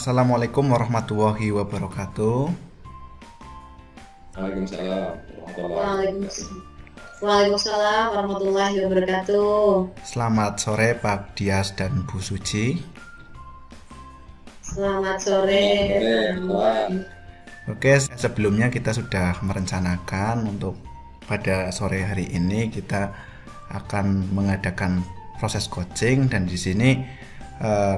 Assalamualaikum warahmatullahi wabarakatuh. Waalaikumsalam warahmatullahi wabarakatuh. Waalaikumsalam. Waalaikumsalam warahmatullahi wabarakatuh. Selamat sore Pak Dias dan Bu Suci. Selamat sore. Oke, kawan. Oke, sebelumnya kita sudah merencanakan untuk pada sore hari ini kita akan mengadakan proses coaching, dan di sini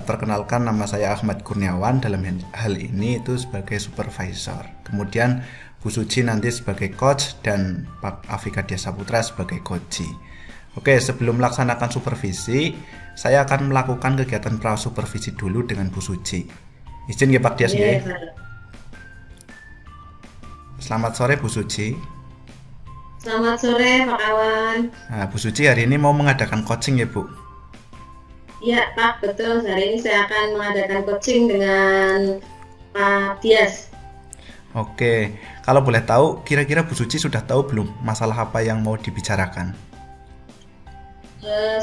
perkenalkan, nama saya Ahmad Kurniawan, dalam hal ini itu sebagai supervisor. Kemudian Bu Suci nanti sebagai coach dan Pak Afika Dias Saputra sebagai coach. Oke, sebelum melaksanakan supervisi, saya akan melakukan kegiatan pra-supervisi dulu dengan Bu Suci. Izin ya Pak Dias ya. Selamat sore Bu Suci. Selamat sore Pak Awan. Nah, Bu Suci hari ini mau mengadakan coaching ya Bu? Ya Pak, betul. Hari ini saya akan mengadakan coaching dengan Pak Dias. Oke, kalau boleh tahu, kira-kira Bu Suci sudah tahu belum masalah apa yang mau dibicarakan?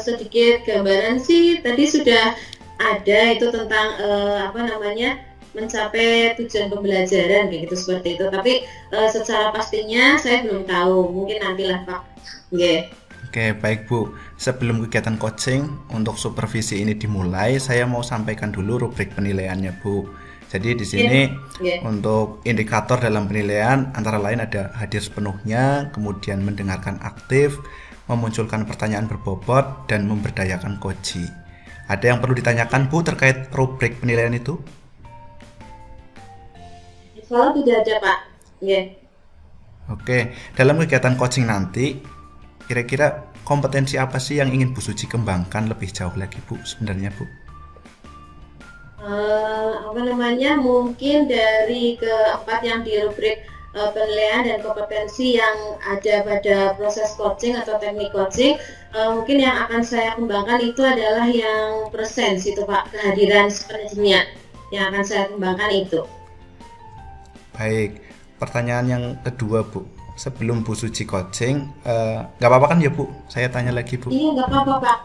Sedikit gambaran sih, tadi sudah ada itu tentang mencapai tujuan pembelajaran kayak gitu, seperti itu. Tapi secara pastinya saya belum tahu. Mungkin nantilah Pak. Yeah. Oke, baik Bu. Sebelum kegiatan coaching untuk supervisi ini dimulai, saya mau sampaikan dulu rubrik penilaiannya Bu. Jadi di sini untuk indikator dalam penilaian antara lain ada hadir sepenuhnya, kemudian mendengarkan aktif, memunculkan pertanyaan berbobot, dan memberdayakan koji. Ada yang perlu ditanyakan Bu terkait rubrik penilaian itu? Kalau tidak ada Pak. Oke, dalam kegiatan coaching nanti, kira-kira kompetensi apa sih yang ingin Bu Suci kembangkan lebih jauh lagi Bu sebenarnya Bu? Mungkin dari keempat yang di rubrik penilaian dan kompetensi yang ada pada proses coaching atau teknik coaching, mungkin yang akan saya kembangkan itu adalah yang presence itu Pak, kehadiran sepenuhnya yang akan saya kembangkan itu. Baik, pertanyaan yang kedua Bu. Sebelum Bu Suci coaching, nggak apa-apa kan ya Bu? Saya tanya lagi Bu. Iya, nggak apa-apa Pak.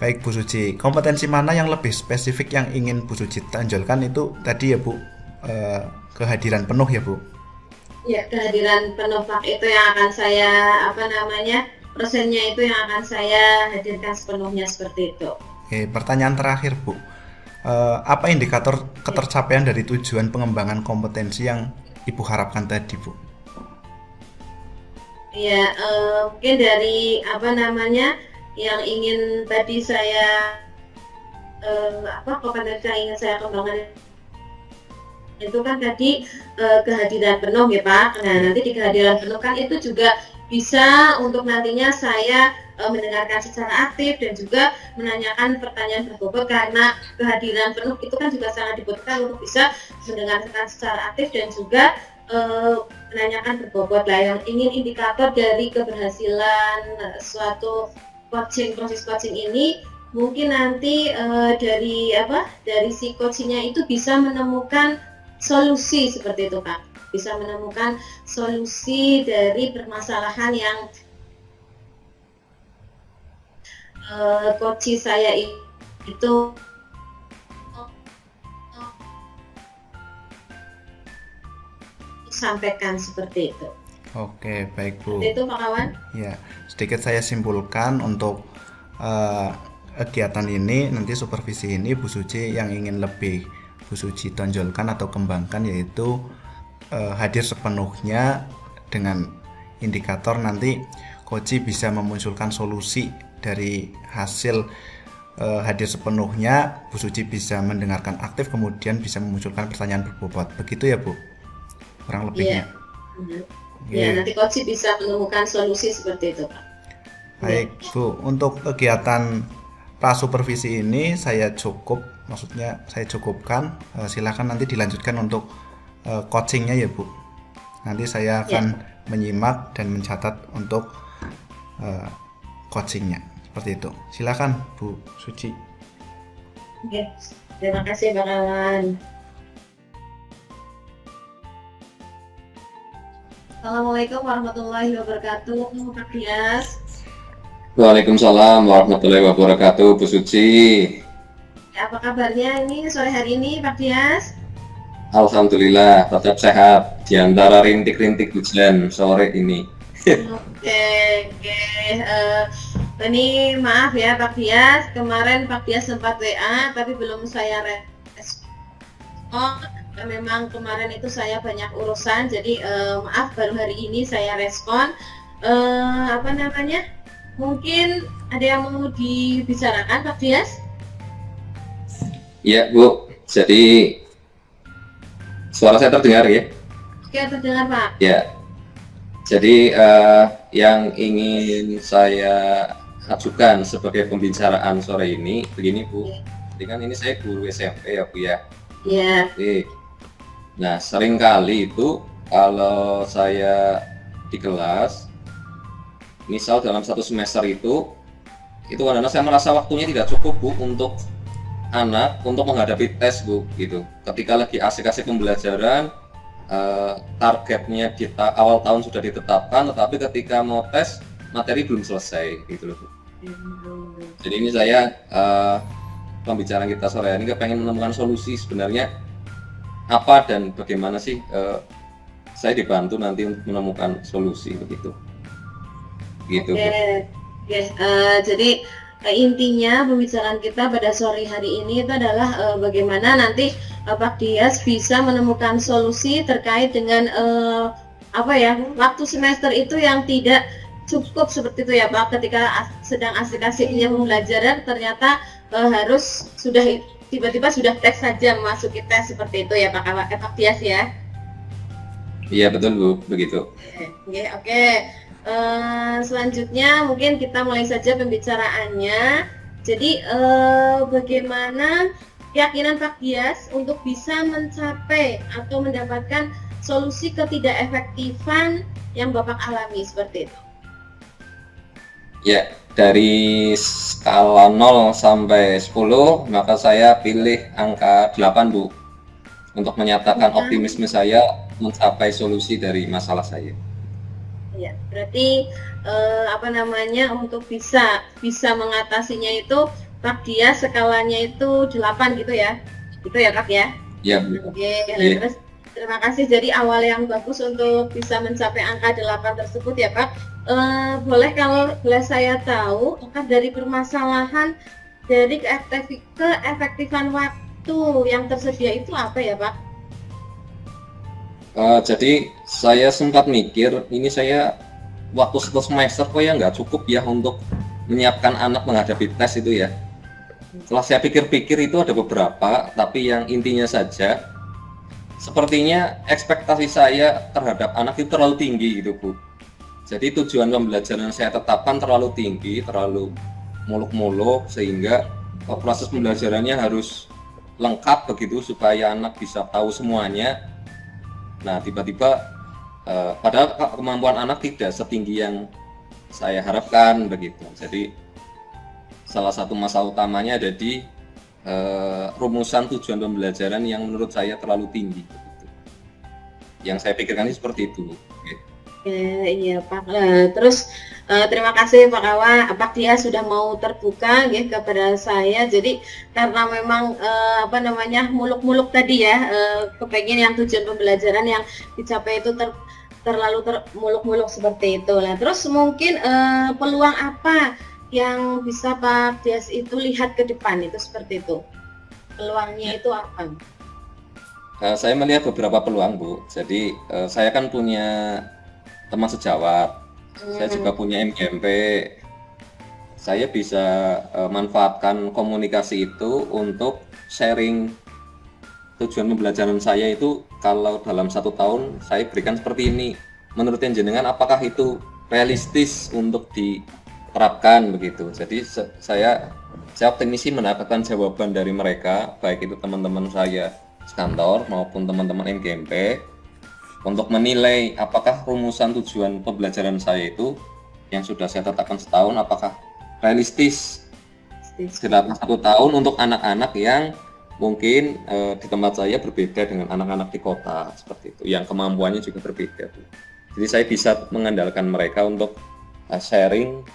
Baik Bu Suci, kompetensi mana yang lebih spesifik yang ingin Bu Suci tonjolkan itu tadi ya Bu, kehadiran penuh ya Bu? Ya, kehadiran penuh Pak, itu yang akan saya persennya itu yang akan saya hadirkan sepenuhnya, seperti itu. Oke, pertanyaan terakhir Bu, apa indikator ketercapaian dari tujuan pengembangan kompetensi yang Ibu harapkan tadi Bu? Ya, mungkin dari yang ingin tadi saya kompetensi yang ingin saya kembangkan itu kan tadi kehadiran penuh ya Pak. Nah, nanti di kehadiran penuh kan itu juga bisa untuk nantinya saya mendengarkan secara aktif dan juga menanyakan pertanyaan berbobot, karena kehadiran penuh itu kan juga sangat dibutuhkan untuk bisa mendengarkan secara aktif dan juga menanyakan berbobot lah. Yang ingin indikator dari keberhasilan suatu coaching, proses coaching ini mungkin nanti dari si coachingnya itu bisa menemukan solusi, seperti itu Pak, bisa menemukan solusi dari permasalahan yang coach saya itu sampaikan, seperti itu. Oke, baik Bu. Itu Pak Kawan. Ya, sedikit saya simpulkan untuk kegiatan ini, nanti supervisi ini Bu Suci yang ingin lebih Bu Suci tonjolkan atau kembangkan yaitu hadir sepenuhnya dengan indikator nanti coach bisa memunculkan solusi dari hasil hadir sepenuhnya. Bu Suci bisa mendengarkan aktif, kemudian bisa memunculkan pertanyaan berbobot. Begitu ya Bu? Kurang lebihnya. Ya, nanti coach bisa menemukan solusi, seperti itu Pak. Baik Bu, untuk kegiatan pra-supervisi ini saya cukupkan. Silakan nanti dilanjutkan untuk coachingnya ya Bu. Nanti saya akan menyimak dan mencatat untuk coachingnya, seperti itu. Silakan Bu Suci. Oke, terima kasih Pak Kawan. Assalamualaikum warahmatullahi wabarakatuh, Pak Dias. Waalaikumsalam warahmatullahi wabarakatuh, Bu Suci. Ya, apa kabarnya ini sore hari ini Pak Dias? Alhamdulillah tetap sehat di antara rintik-rintik hujan sore ini. Oke, oke. Ini maaf ya Pak Dias, kemarin Pak Dias sempat WA tapi belum saya respon. Memang kemarin itu saya banyak urusan, jadi maaf baru hari ini saya respon. Apa namanya? Mungkin ada yang mau dibicarakan Pak Dias? Ya Bu, jadi suara saya terdengar ya? Oke, terdengar Pak. Ya, jadi yang ingin saya ajukan sebagai pembicaraan sore ini begini Bu. Jadi kan ini saya guru SMP ya Bu ya. Iya. Oke. Nah seringkali itu kalau saya di kelas, misal dalam satu semester itu kadang-kadang saya merasa waktunya tidak cukup Bu untuk anak untuk menghadapi tes Bu gitu. Ketika lagi asik-asik pembelajaran, targetnya kita awal tahun sudah ditetapkan, tetapi ketika mau tes materi belum selesai gitu loh Bu. Jadi ini saya pembicaraan kita sore ini pengen menemukan solusi sebenarnya apa dan bagaimana sih saya dibantu nanti untuk menemukan solusi begitu. Gitu. Oke. Jadi intinya pembicaraan kita pada sore hari ini itu adalah bagaimana nanti Pak Dias bisa menemukan solusi terkait dengan waktu semester itu yang tidak cukup seperti itu ya Pak, ketika sedang asik-asiknya pembelajaran ternyata harus sudah tiba-tiba sudah tes saja memasuki tes seperti itu ya Pak Dias ya. Iya betul Bu, begitu. Oke. Selanjutnya mungkin kita mulai saja pembicaraannya. Jadi bagaimana keyakinan Pak Dias untuk bisa mencapai atau mendapatkan solusi ketidakefektifan yang Bapak alami seperti itu? Ya, dari skala 0 sampai 10 maka saya pilih angka 8 Bu untuk menyatakan optimisme saya mencapai solusi dari masalah saya. Ya, berarti untuk bisa mengatasinya itu Pak Dias skalanya itu 8 gitu ya. Gitu ya Pak ya? Ya. Oke, terus terima kasih, jadi awal yang bagus untuk bisa mencapai angka 8 tersebut ya Pak. Boleh kalau boleh saya tahu dari permasalahan dari keefektifan waktu yang tersedia itu apa ya Pak? Jadi saya sempat mikir, ini saya waktu satu semester kok ya nggak cukup ya untuk menyiapkan anak menghadapi tes itu ya. Setelah saya pikir-pikir itu ada beberapa, tapi yang intinya saja, sepertinya ekspektasi saya terhadap anak itu terlalu tinggi gitu Bu. Jadi tujuan pembelajaran saya tetapkan terlalu tinggi, terlalu muluk-muluk, sehingga proses pembelajarannya harus lengkap begitu supaya anak bisa tahu semuanya. Nah tiba-tiba padahal kemampuan anak tidak setinggi yang saya harapkan begitu. Jadi salah satu masalah utamanya ada di rumusan tujuan pembelajaran yang menurut saya terlalu tinggi begitu. Yang saya pikirkan ini seperti itu. Iya Pak. Terus terima kasih Pak Dias sudah mau terbuka kepada saya. Jadi karena memang muluk-muluk tadi ya, kepengen yang tujuan pembelajaran yang dicapai itu terlalu muluk-muluk seperti itu. Nah, terus mungkin peluang apa yang bisa Pak Dias itu lihat ke depan itu seperti itu? Peluangnya itu apa? Saya melihat beberapa peluang Bu. Jadi saya kan punya teman sejawat, saya juga punya MGMP. Saya bisa manfaatkan komunikasi itu untuk sharing tujuan pembelajaran saya itu. Kalau dalam 1 tahun saya berikan seperti ini, menurut jenengan apakah itu realistis untuk diterapkan begitu. Jadi saya optimisi mendapatkan jawaban dari mereka, baik itu teman-teman saya sekantor maupun teman-teman MGMP, untuk menilai apakah rumusan tujuan pembelajaran saya itu yang sudah saya tetapkan setahun apakah realistis dalam 1 tahun untuk anak-anak yang mungkin di tempat saya berbeda dengan anak-anak di kota seperti itu, yang kemampuannya juga berbeda. Jadi saya bisa mengandalkan mereka untuk saling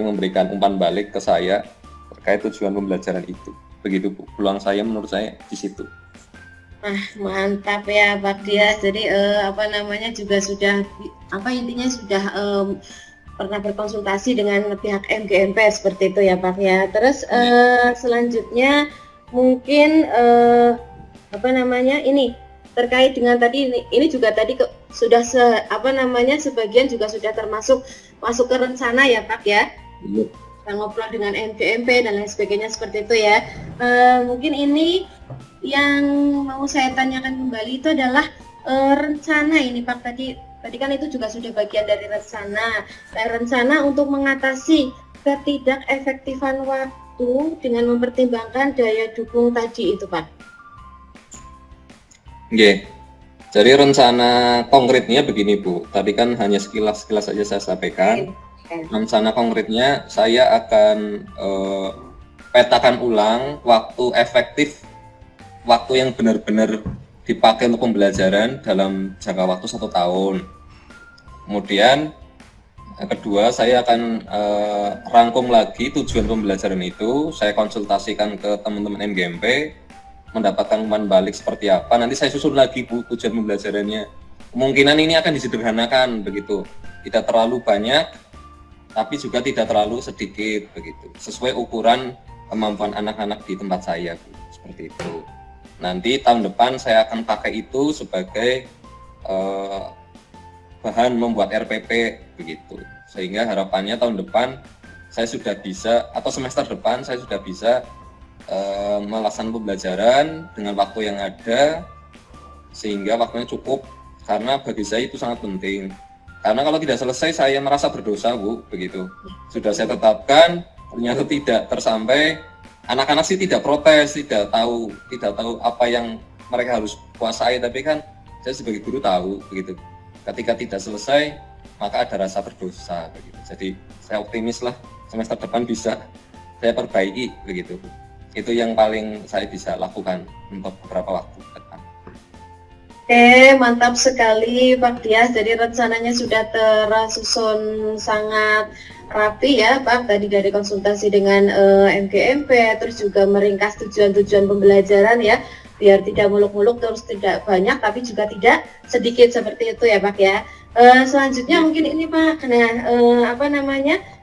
memberikan umpan balik ke saya terkait tujuan pembelajaran itu. begitu Bu. Peluang saya menurut saya di situ. Mantap ya Pak Dias. Jadi juga sudah intinya sudah pernah berkonsultasi dengan pihak MGMP seperti itu ya Pak ya. Terus selanjutnya mungkin ini terkait dengan tadi ini juga tadi sudah sebagian juga sudah masuk ke rencana ya Pak ya. Kita ngobrol dengan MGMP dan lain sebagainya seperti itu ya. Mungkin ini yang mau saya tanyakan kembali itu adalah rencana ini Pak, tadi kan itu juga sudah bagian dari rencana. Rencana untuk mengatasi ketidakefektifan waktu dengan mempertimbangkan daya dukung tadi itu Pak. Oke. Jadi rencana konkretnya begini Bu. Tadi kan hanya sekilas saja saya sampaikan. Rencana konkretnya saya akan petakan ulang waktu efektif, waktu yang benar-benar dipakai untuk pembelajaran dalam jangka waktu 1 tahun. Kemudian yang kedua, saya akan rangkum lagi tujuan pembelajaran itu. Saya konsultasikan ke teman-teman MGMP, mendapatkan umpan balik seperti apa. Nanti saya susun lagi Bu tujuan pembelajarannya. Kemungkinan ini akan disederhanakan begitu, tidak terlalu banyak, tapi juga tidak terlalu sedikit begitu. Sesuai ukuran kemampuan anak-anak di tempat saya Bu, seperti itu. Nanti tahun depan saya akan pakai itu sebagai bahan membuat RPP begitu, sehingga harapannya tahun depan saya sudah bisa, atau semester depan saya sudah bisa melaksanakan pembelajaran dengan waktu yang ada, sehingga waktunya cukup, karena bagi saya itu sangat penting. Karena kalau tidak selesai saya merasa berdosa Bu, begitu. Sudah saya tetapkan, ternyata tidak tersampai. Anak-anak sih tidak protes, tidak tahu apa yang mereka harus kuasai, tapi kan saya sebagai guru tahu begitu. Ketika tidak selesai, maka ada rasa berdosa begitu. Jadi saya optimis lah semester depan bisa saya perbaiki begitu. Itu yang paling saya bisa lakukan untuk beberapa waktu ke depan. Oke, mantap sekali Pak Dias. Jadi rencananya sudah tersusun sangat rapi ya Pak, tadi dari konsultasi dengan MGMP, terus juga meringkas tujuan-tujuan pembelajaran ya, biar tidak muluk-muluk, terus tidak banyak tapi juga tidak sedikit seperti itu ya Pak ya. Selanjutnya mungkin ini Pak,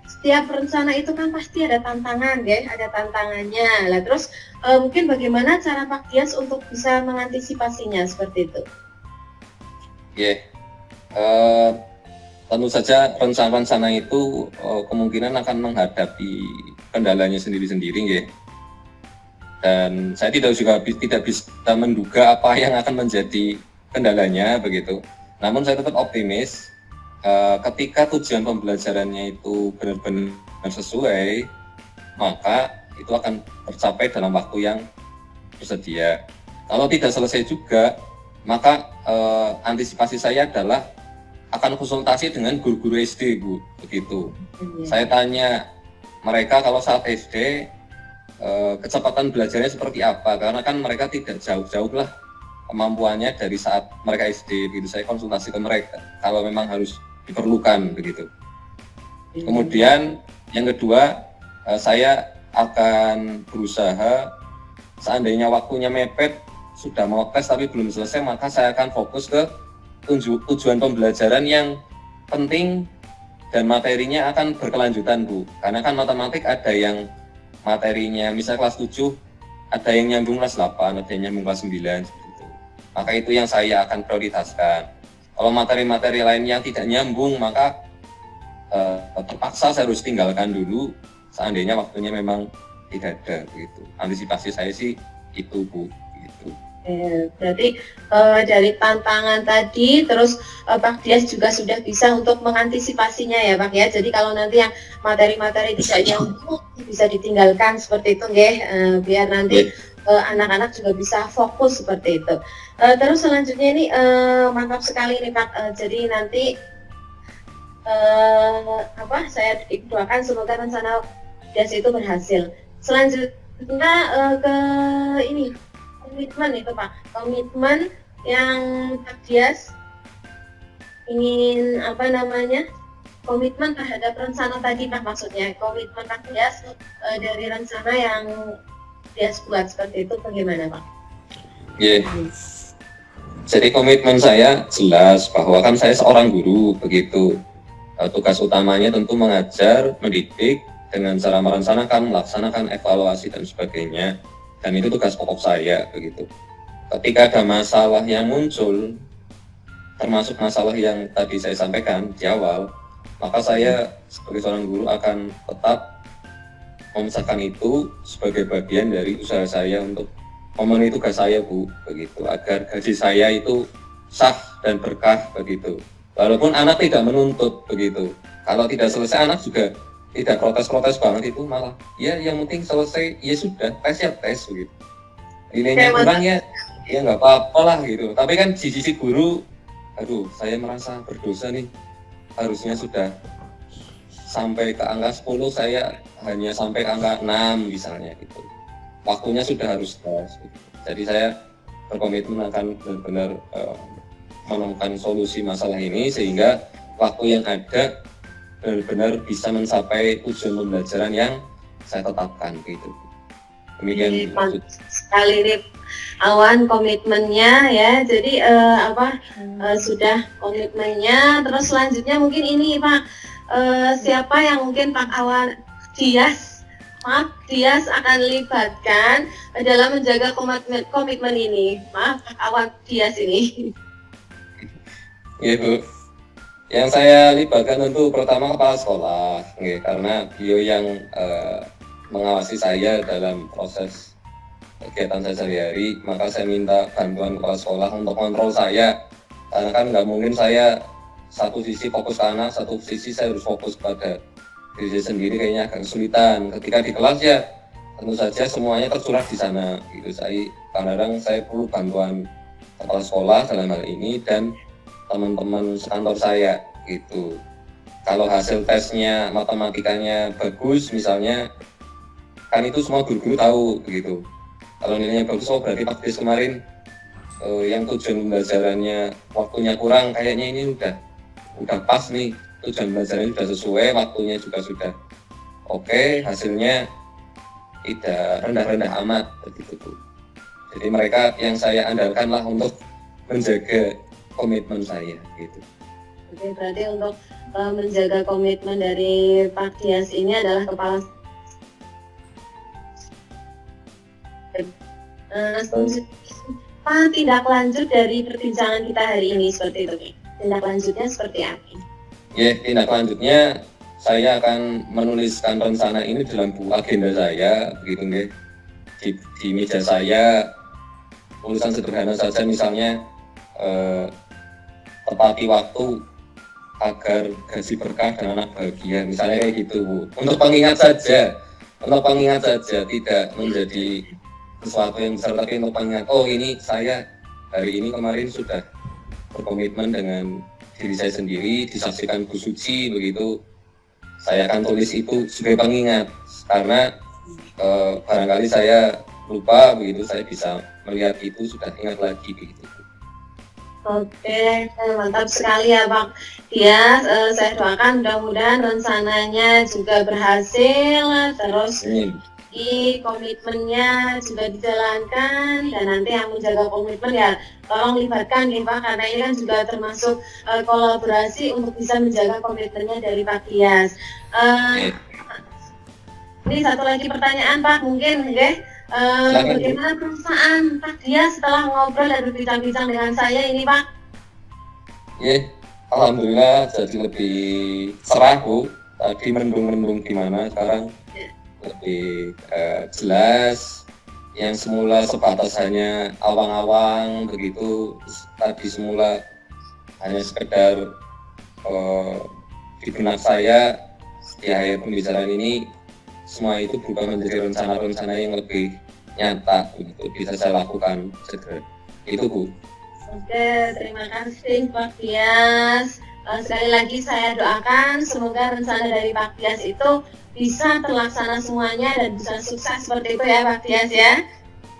setiap rencana itu kan pasti ada tantangan ya, ada tantangannya lah. Terus mungkin bagaimana cara Pak Dias untuk bisa mengantisipasinya seperti itu? Tentu saja rencana-rencana itu kemungkinan akan menghadapi kendalanya sendiri-sendiri ya. Dan saya tidak bisa menduga apa yang akan menjadi kendalanya begitu. Namun saya tetap optimis ketika tujuan pembelajarannya itu benar-benar sesuai, maka itu akan tercapai dalam waktu yang bersedia. Kalau tidak selesai juga, maka antisipasi saya adalah akan konsultasi dengan guru-guru SD Bu, begitu. Saya tanya mereka kalau saat SD kecepatan belajarnya seperti apa, karena kan mereka tidak jauh-jauh lah kemampuannya dari saat mereka SD, begitu. Saya konsultasi ke mereka kalau memang harus diperlukan begitu. Kemudian yang kedua, saya akan berusaha seandainya waktunya mepet, sudah mau tes tapi belum selesai, maka saya akan fokus ke tujuan pembelajaran yang penting dan materinya akan berkelanjutan Bu. Karena kan matematik ada yang materinya misalnya kelas 7, ada yang nyambung kelas 8, ada yang nyambung kelas 9 seperti itu. Maka itu yang saya akan prioritaskan. Kalau materi-materi lain yang tidak nyambung, maka terpaksa saya harus tinggalkan dulu seandainya waktunya memang tidak ada begitu. Antisipasi saya sih itu Bu, gitu. Berarti dari tantangan tadi, terus Pak Dias juga sudah bisa untuk mengantisipasinya ya Pak ya. Jadi kalau nanti yang materi-materi tidak nyambung bisa ditinggalkan seperti itu nggih, biar nanti anak-anak juga bisa fokus seperti itu. Terus selanjutnya ini mantap sekali nih Pak. Jadi nanti saya doakan semoga rencana Dias itu berhasil. Selanjutnya ke ini komitmen itu Pak, komitmen yang Pak Dias ingin komitmen terhadap rencana tadi Pak, maksudnya komitmen Pak Dias dari rencana yang Dias buat seperti itu bagaimana Pak? Yeah. Jadi komitmen saya jelas bahwa kan saya seorang guru begitu. Tugas utamanya tentu mengajar, mendidik dengan cara merencanakan, melaksanakan evaluasi dan sebagainya. Dan itu tugas pokok saya begitu. Ketika ada masalah yang muncul, termasuk masalah yang tadi saya sampaikan di awal, maka saya sebagai seorang guru akan tetap memecahkan itu sebagai bagian dari usaha saya untuk memenuhi tugas saya, Bu, begitu, agar gaji saya itu sah dan berkah begitu. Walaupun anak tidak menuntut begitu. Kalau tidak selesai anak juga tidak protes-protes banget, itu malah ya yang penting selesai, ya sudah, tes ya tes begitu. Nilainya kurang ya nggak apa-apa lah gitu. Tapi kan di sisi guru, aduh saya merasa berdosa nih, harusnya sudah sampai ke angka 10, saya hanya sampai ke angka 6 misalnya gitu. Waktunya sudah harus tes gitu. Jadi saya berkomitmen akan benar-benar menemukan solusi masalah ini sehingga waktu yang ada benar-benar bisa mencapai tujuan pembelajaran yang saya tetapkan gitu. Demikian sekali nih Awan komitmennya ya. Jadi sudah komitmennya. Terus selanjutnya mungkin ini Pak, siapa yang mungkin Pak Awan Dias akan libatkan dalam menjaga komitmen ini. Maaf Pak Awan Dias ini. Iya Bu, yang saya libatkan tentu pertama kepala sekolah, karena beliau yang mengawasi saya dalam proses kegiatan saya sehari-hari, maka saya minta bantuan kepala sekolah untuk kontrol saya, karena kan nggak mungkin saya satu sisi fokus ke anak, satu sisi saya harus fokus pada diri saya sendiri, kayaknya agak kesulitan. Ketika di kelas ya tentu saja semuanya tercurah di sana, gitu. Kadang-kadang saya perlu bantuan kepala sekolah dalam hal ini dan teman-teman sekantor saya gitu. Kalau hasil tesnya matematikanya bagus misalnya, kan itu semua guru-guru tahu begitu. Kalau nilainya bagus, oh berarti Pak Dias kemarin yang tujuan pembelajarannya waktunya kurang, kayaknya ini udah pas nih, tujuan pembelajarannya sudah sesuai, waktunya juga sudah oke, hasilnya tidak rendah-rendah amat begitu Bu. Jadi mereka yang saya andalkan lah untuk menjaga komitmen saya gitu. Oke, berarti untuk menjaga komitmen dari Pak Dias ini adalah kepala Pak, tindak lanjut dari perbincangan kita hari ini seperti itu. Tindak lanjutnya seperti apa? Ya, tindak lanjutnya saya akan menuliskan rencana ini dalam buku agenda saya begitu nggih. Di meja saya tulisan sederhana saja, misalnya tepati waktu agar gaji berkah dan anak bahagia, misalnya kayak gitu Bu. Untuk pengingat saja, tidak menjadi sesuatu yang besar, tapi untuk pengingat, oh ini saya hari ini kemarin sudah berkomitmen dengan diri saya sendiri, disaksikan Bu Suci begitu. Saya akan tulis itu sebagai pengingat, karena barangkali saya lupa begitu, saya bisa melihat itu sudah ingat lagi begitu. Oke, mantap sekali ya Pak Dias. Saya doakan mudah-mudahan rencananya juga berhasil, terus di komitmennya juga dijalankan, dan nanti yang menjaga komitmen ya tolong libatkan nih Pak, karena ini kan juga termasuk kolaborasi untuk bisa menjaga komitmennya dari Pak Dias. Ini satu lagi pertanyaan Pak, mungkin bagaimana perasaan Pak Dias setelah ngobrol dan berbincang-bincang dengan saya ini Pak? Alhamdulillah jadi lebih cerah Bu. Tadi mendung-mendung gimana, sekarang lebih jelas. Yang semula sebatas hanya awang-awang begitu, tadi semula hanya sekedar di benak saya di akhir pembicaraan ini, semua itu berubah menjadi rencana-rencana yang lebih nyata begitu, bisa saya lakukan segera. Itu Bu. Oke, terima kasih Pak Dias. Sekali lagi saya doakan semoga rencana dari Pak Dias itu bisa terlaksana semuanya dan bisa sukses seperti itu ya Pak Dias ya.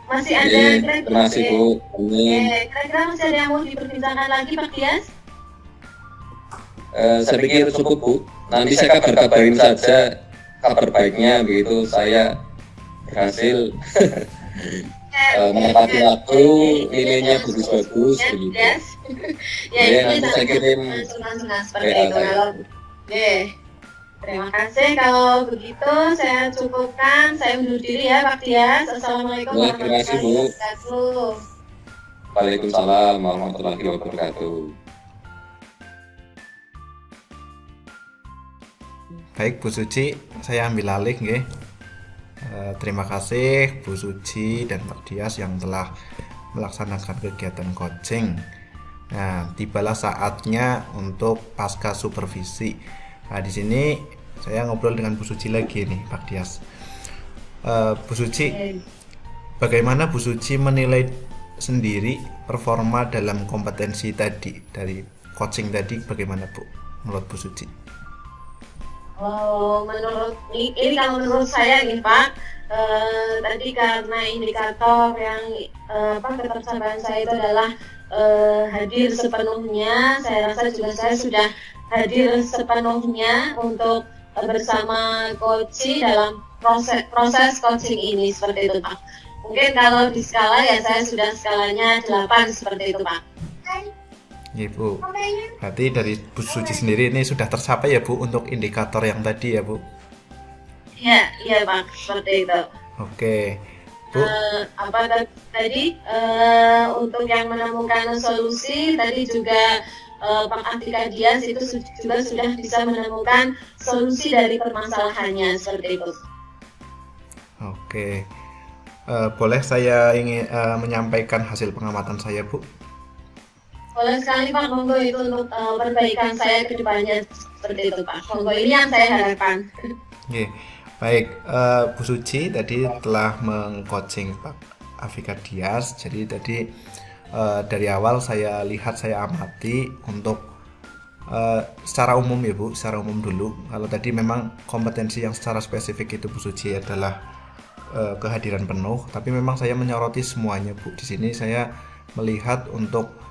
Masih ada terima kasih Bu. Kira-kira masih ada yang mau diperbincangkan lagi Pak Dias? Saya pikir cukup Bu. Nanti saya kabarin saja kabar baiknya begitu. Saya berhasil menepati waktu, nilainya bagus-bagus begitu. Ya, nanti saya kirim seperti itu. Oke. Terima kasih. Kalau begitu saya cukupkan. Saya undur diri ya Pak Dias. Assalamualaikum warahmatullahi wabarakatuh. Waalaikumsalam warahmatullahi wabarakatuh. Baik Bu Suci, saya ambil alih nggih. Terima kasih Bu Suci dan Pak Dias yang telah melaksanakan kegiatan coaching. Nah, tibalah saatnya untuk pasca supervisi. Nah, di sini saya ngobrol dengan Bu Suci lagi nih, Pak Dias. Bu Suci, bagaimana Bu Suci menilai sendiri performa dalam kompetensi tadi dari coaching tadi? Bagaimana Bu, menurut Bu Suci? Kalau menurut saya nih Pak, tadi karena indikator yang ketercapaian saya itu adalah hadir sepenuhnya. Saya rasa juga saya sudah hadir sepenuhnya untuk bersama coach dalam proses coaching ini, seperti itu Pak. Mungkin kalau di skala ya saya sudah skalanya 8 seperti itu Pak. Ya Bu, berarti dari Bu Suci sendiri ini sudah tercapai ya Bu untuk indikator yang tadi ya Bu? Iya Pak, seperti itu. Oke Bu. Tadi untuk yang menemukan solusi tadi juga Pak Andika Dias itu juga sudah bisa menemukan solusi dari permasalahannya, seperti itu. Oke, boleh saya ingin menyampaikan hasil pengamatan saya Bu? Boleh sekali Pak, monggo itu untuk perbaikan saya ke depannya, seperti itu Pak. Monggo, ini yang saya harapkan. Oke, baik, Bu Suci tadi telah meng-coaching Pak Afika Dias. Jadi tadi dari awal saya lihat, saya amati untuk secara umum ya Bu, secara umum dulu. Kalau tadi memang kompetensi yang secara spesifik itu Bu Suci adalah kehadiran penuh, tapi memang saya menyoroti semuanya Bu. Di sini saya melihat untuk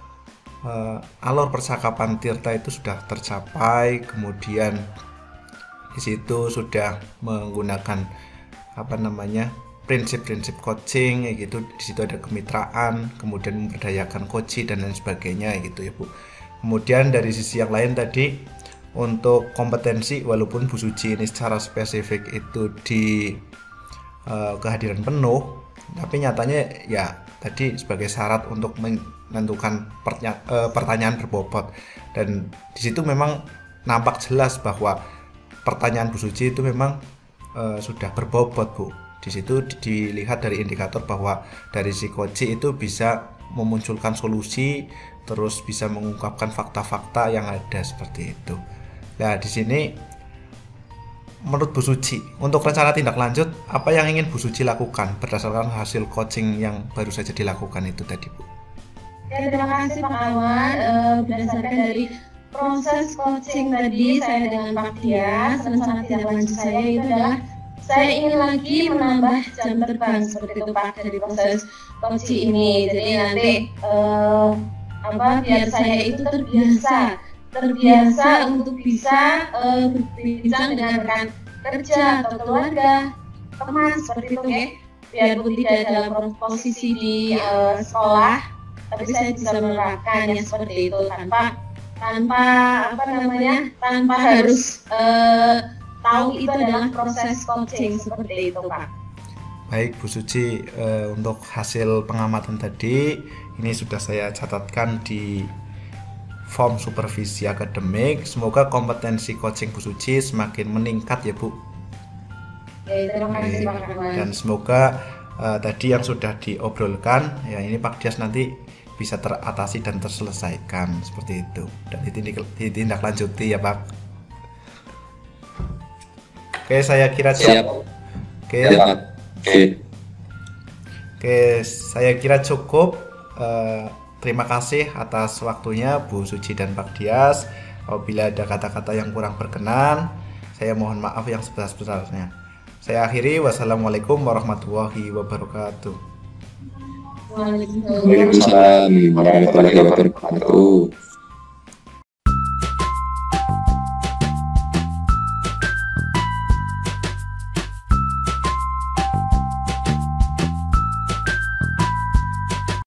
alur percakapan Tirta itu sudah tercapai, kemudian di situ sudah menggunakan prinsip-prinsip coaching gitu. Di situ ada kemitraan, kemudian memberdayakan coach dan lain sebagainya gitu ya Bu. Kemudian dari sisi yang lain tadi untuk kompetensi, walaupun Bu Suci ini secara spesifik itu di kehadiran penuh, tapi nyatanya ya tadi sebagai syarat untuk menentukan pertanyaan berbobot, dan di situ memang nampak jelas bahwa pertanyaan Bu Suci itu memang sudah berbobot Bu. Di situ dilihat dari indikator bahwa dari si coach itu bisa memunculkan solusi, terus bisa mengungkapkan fakta-fakta yang ada seperti itu. Nah, di sini menurut Bu Suci, untuk rencana tindak lanjut apa yang ingin Bu Suci lakukan berdasarkan hasil coaching yang baru saja dilakukan itu tadi Bu? Ya, terima kasih Pak Awan. Berdasarkan dari proses coaching tadi saya dengan Pak Dias, rencana tindak lanjut saya itu adalah saya ingin lagi menambah jam terbang, seperti itu Pak, dari proses coaching ini. Jadi nanti biar saya itu terbiasa untuk bisa berbincang dengan rekan kerja atau keluarga, teman, seperti itu ya. Biarpun tidak dalam posisi di sekolah, tapi saya bisa menerapkannya seperti itu tanpa harus tahu itu adalah proses coaching, seperti itu Pak. Baik Bu Suci, untuk hasil pengamatan tadi ini sudah saya catatkan di form supervisi akademik. Semoga kompetensi coaching Bu Suci semakin meningkat ya Bu. Terima kasih Pak Rahman. Dan semoga tadi yang sudah diobrolkan ya ini Pak Dias nanti bisa teratasi dan terselesaikan seperti itu, dan ditindaklanjuti ya Pak. Oke, saya kira cukup. Oke, saya kira cukup. Terima kasih atas waktunya Bu Suci dan Pak Dias. Apabila ada kata-kata yang kurang berkenan, saya mohon maaf yang sebesar-besarnya. Saya akhiri. Wassalamualaikum warahmatullahi wabarakatuh. Waalaikumsalam warahmatullahi wabarakatuh.